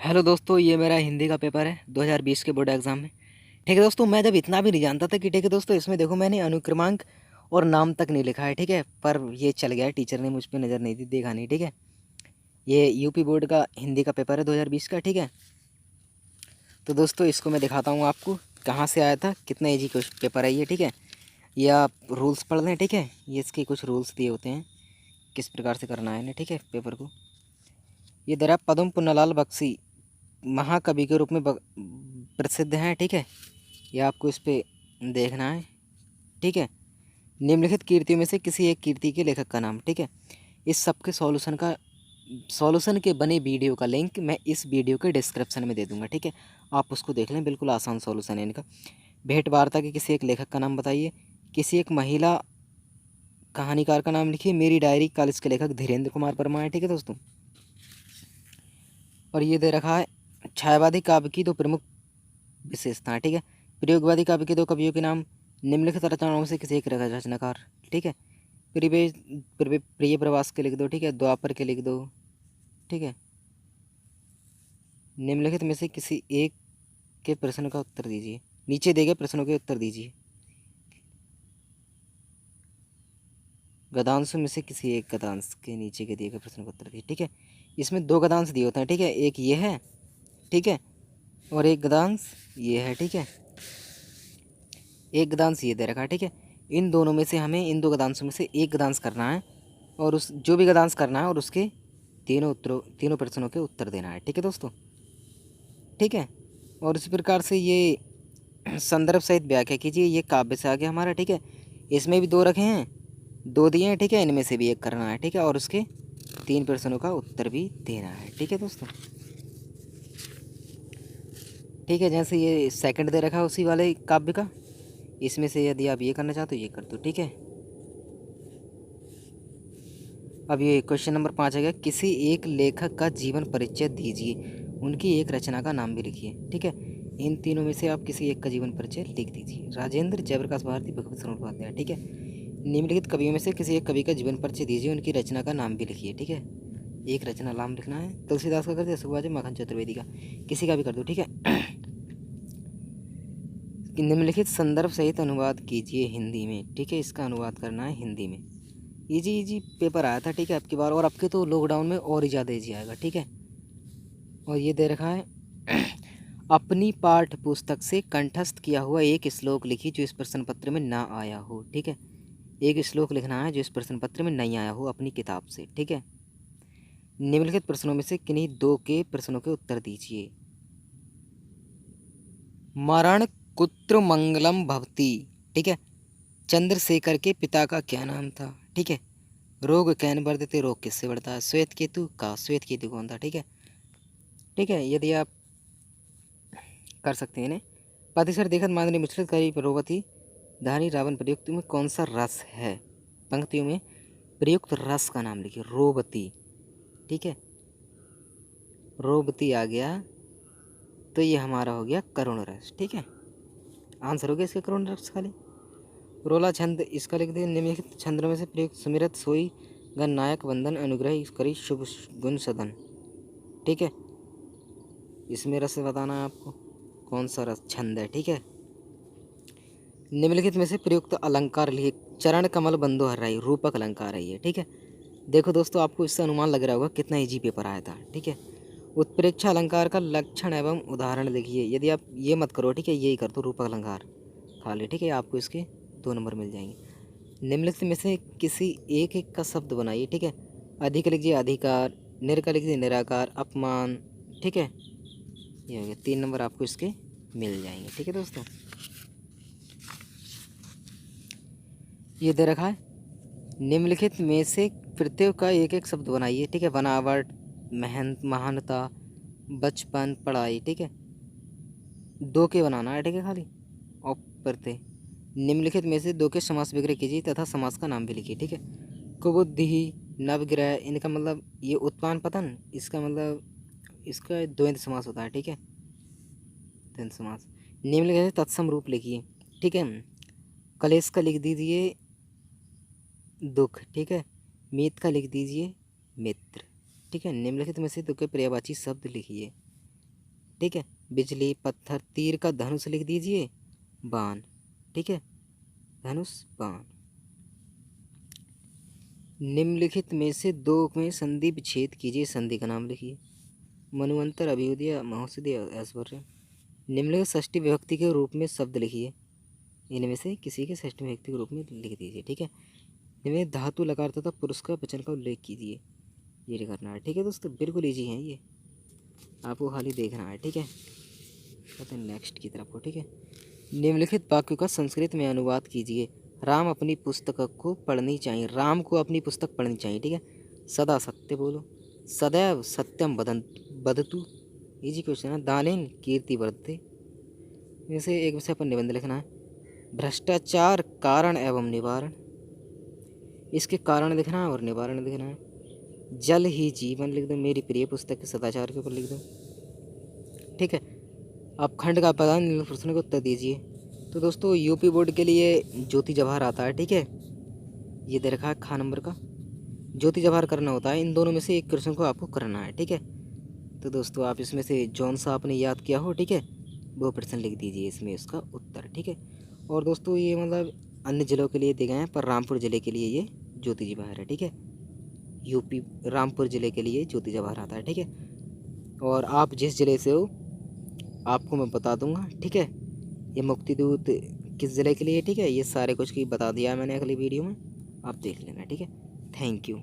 Hello दोस्तों, ये मेरा हिंदी का पेपर है 2020 के बोर्ड एग्जाम में। ठीक है दोस्तों, मैं जब इतना भी नहीं जानता था कि ठीक है दोस्तों, इसमें देखो मैंने अनुक्रमांक और नाम तक नहीं लिखा है। ठीक है, पर ये चल गया है, टीचर ने मुझ पे नज़र नहीं दी, देखा नहीं। ठीक है, ये यूपी बोर्ड का हिंदी का पेपर है 2020 का। ठीक है, तो दोस्तों इसको मैं दिखाता हूँ आपको कहाँ से आया था, कितना ईजी क्वेश्चन पेपर है ये। ठीक है, ये आप रूल्स पढ़ लें। ठीक है, ये इसके कुछ रूल्स दिए होते हैं किस प्रकार से करना है इन्हें। ठीक है, पेपर को ये दरा पद्म पुन्नालाल बख्शी महाकवि के रूप में प्रसिद्ध हैं। ठीक है, ये आपको इस पे देखना है। ठीक है, निम्नलिखित कीर्तियों में से किसी एक कीर्ति के लेखक का नाम। ठीक है, इस सब के सॉल्यूशन के बने वीडियो का लिंक मैं इस वीडियो के डिस्क्रिप्शन में दे दूंगा। ठीक है, आप उसको देख लें, बिल्कुल आसान सॉल्यूशन है इनका। भेंट वार्ता के किसी एक लेखक का नाम बताइए। किसी एक महिला कहानीकार का नाम लिखिए। मेरी डायरी कॉलेज के लेखक धीरेन्द्र कुमार वर्मा है। ठीक है दोस्तों, और ये दे रखा है छायावादी काव्य की दो प्रमुख विशेषताएं। ठीक है, प्रयोगवादी काव्य के दो कवियों के नाम। निम्नलिखित रचनाओं में से किसी एक रचनाकार। ठीक है, प्रिय प्रिय प्रवास के लिख दो। ठीक है, द्वापर के लिख दो। ठीक है, निम्नलिखित में से किसी एक के प्रश्न का उत्तर दीजिए। नीचे दिए गए प्रश्नों के उत्तर दीजिए। गद्यांशों में से किसी एक गद्यांश के नीचे के दिए गए प्रश्न का उत्तर दीजिए। ठीक है, इसमें दो गद्यांश दिए होते हैं। ठीक है, एक ये है। ठीक है, और एक गद्यांश ये है। ठीक है, एक गद्यांश ये दे रखा है। ठीक है, इन दोनों में से हमें इन दो गद्यांशों में से एक गद्यांश करना है, और उस जो भी गद्यांश करना है और उसके तीनों प्रश्नों के उत्तर देना है। ठीक है दोस्तों, ठीक है, और इसी प्रकार से ये संदर्भ सहित व्याख्या कीजिए। ये काव्य से आ गया हमारा। ठीक है, इसमें भी दो रखे हैं, दो दिए हैं। ठीक है, इनमें से भी एक करना है। ठीक है, और उसके तीन प्रश्नों का उत्तर भी देना है। ठीक है दोस्तों, ठीक है, जैसे ये सेकंड दे रखा है उसी वाले काव्य का, इसमें से यदि आप ये करना चाहते हो ये कर दो। ठीक है, अब ये क्वेश्चन नंबर 5 है, किसी एक लेखक का जीवन परिचय दीजिए, उनकी एक रचना का नाम भी लिखिए। ठीक है, इन तीनों में से आप किसी एक का जीवन परिचय लिख दीजिए। राजेंद्र, जयप्रकाश भारती, भगवत शरण उपाध्याय। ठीक है, निम्नलिखित कवियों में से किसी एक कवि का जीवन परिचय दीजिए, उनकी रचना का नाम भी लिखिए। ठीक है, एक रचना नाम लिखना है। तुलसीदास का कर दिया, सुभाष माखन चतुर्वेदी का, किसी का भी कर दो। ठीक है, निम्नलिखित संदर्भ सहित अनुवाद कीजिए हिंदी में। ठीक है, इसका अनुवाद करना है हिंदी में। इजी इजी पेपर आया था। ठीक है, अब की बार, और अब के तो लॉकडाउन में और ही ज़्यादा इजी आएगा। ठीक है, और ये दे रखा है अपनी पाठ्य पुस्तक से कंठस्थ किया हुआ एक श्लोक लिखिए जो इस प्रश्न पत्र में ना आया हो। ठीक है, एक श्लोक लिखना है जो इस प्रश्न पत्र में नहीं आया हो अपनी किताब से। ठीक है, निम्नलिखित प्रश्नों में से किन्हीं दो के प्रश्नों के उत्तर दीजिए। मरण कुत्र मंगलम भवती। ठीक है, चंद्रशेखर के पिता का क्या नाम था। ठीक है, रोग कैन बढ़ते, रोग किससे बढ़ता है। श्वेत केतु कौन था। ठीक है, ठीक है, यदि आप कर सकते हैं इन्हें। पतिसर देखत मांदनी मिश्रित करी प्रवती धानी रावण प्रयुक्त में कौन सा रस है। पंक्तियों में प्रयुक्त रस का नाम लिखिए। रोवती। ठीक है, रोवती आ गया तो ये हमारा हो गया करुण रस। ठीक है, आंसर हो गया इसका करुण रस खाली। रोला छंद इसका लिख दिया। निम्नलिखित छंदों में से प्रयुक्त सुमिरत सोई गण नायक वंदन अनुग्रह करी शुभ गुण सदन। ठीक है, इसमें रस बताना है आपको कौन सा रस छंद है। ठीक है, निम्नलिखित में से प्रयुक्त अलंकार लिखिए। चरण कमल बंधु हर्राई रूपक अलंकार है ये। ठीक है, देखो दोस्तों, आपको इससे अनुमान लग रहा होगा कितना इजी पेपर आया था। ठीक है, उत्प्रेक्षा अलंकार का लक्षण एवं उदाहरण लिखिए। यदि आप ये मत करो, ठीक है, यही कर दो रूपक अलंकार खाली। ठीक है, आपको इसके 2 नंबर मिल जाएंगे। निम्नलिखित में से किसी एक का शब्द बनाइए। ठीक है, अधिक लिखिए अधिकार, निर का लिखिए निराकार, अपमान। ठीक है, ये हो गया 3 नंबर आपको इसके मिल जाएंगे। ठीक है दोस्तों, ये दे रखा है निम्नलिखित में से प्रत्येक का एक एक शब्द बनाइए। ठीक है, बनावट, महानता, बचपन, पढ़ाई। ठीक है, 2 के बनाना है। ठीक है, खाली और प्रत्यय। निम्नलिखित में से 2 के समास विग्रह कीजिए तथा समास का नाम भी लिखिए। ठीक है, कुबुद्धि, नवग्रह, इनका मतलब ये उत्पान पतन, इसका मतलब इसका द्वंद्व समास होता है। ठीक है, द्वंद्व समास। निम्नलिखित में तत्सम रूप लिखिए। ठीक है, कलेश का लिख दीजिए दुख। ठीक है, मीत का लिख दीजिए मित्र। ठीक है, निम्नलिखित में से 2 के पर्यायवाची शब्द लिखिए। ठीक है। बिजली, पत्थर, तीर का धनुष लिख दीजिए, बाण, ठीक है, धनुष, बाण। निम्नलिखित में से दो में संधि विच्छेद कीजिए, संधि का नाम लिखिए। मनुवंतर, अभ्युदय, महोदय, ऐश्वर्य। निम्नलिखित षष्ठी विभक्ति के रूप में शब्द लिखिए, इनमें से किसी के षष्ठी विभक्ति के रूप में लिख दीजिए, ठीक है। इनमें धातु, लकार तथा पुरुष का वचन का उल्लेख कीजिए, ये करना है, ठीक है दोस्तों। बिल्कुल ईजी है ये, आपको खाली देखना है, ठीक है। कहते हैं नेक्स्ट की तरफ को, ठीक है। निम्नलिखित वाक्यों का संस्कृत में अनुवाद कीजिए। राम अपनी पुस्तक को पढ़नी चाहिए, राम को अपनी पुस्तक पढ़नी चाहिए, ठीक है। सदा सत्य बोलो, सदैव सत्यम वदतु, इजी क्वेश्चन है। दानेन कीर्ति वर्धते। जैसे एक विषय पर निबंध लिखना है। भ्रष्टाचार कारण एवं निवारण, इसके कारण लिखना है और निवारण लिखना है। जल ही जीवन लिख दो, मेरी प्रिय पुस्तक सदाचार के ऊपर लिख दो, ठीक है। अब खंड का प्रधान निम्नलिखित प्रश्नों को उत्तर दीजिए। तो दोस्तों यूपी बोर्ड के लिए ज्योति जवाहर आता है, ठीक है। ये दे रखा है खा नंबर का, ज्योति जवाहर करना होता है। इन दोनों में से एक क्वेश्चन को आपको करना है, ठीक है। तो दोस्तों आप इसमें से जौन सा आपने याद किया हो, ठीक है, वो प्रश्न लिख दीजिए इसमें उसका उत्तर, ठीक है। और दोस्तों ये मतलब अन्य ज़िलों के लिए दिए गए हैं, पर रामपुर ज़िले के लिए ये ज्योति जवाहर है, ठीक है। यूपी रामपुर ज़िले के लिए ज्योति जवाहर आता है, ठीक है। और आप जिस ज़िले से हो आपको मैं बता दूंगा, ठीक है। ये मुक्तिदूत किस ज़िले के लिए, ठीक है, ये सारे कुछ की बता दिया है मैंने अगली वीडियो में, आप देख लेना, ठीक है। Thank you.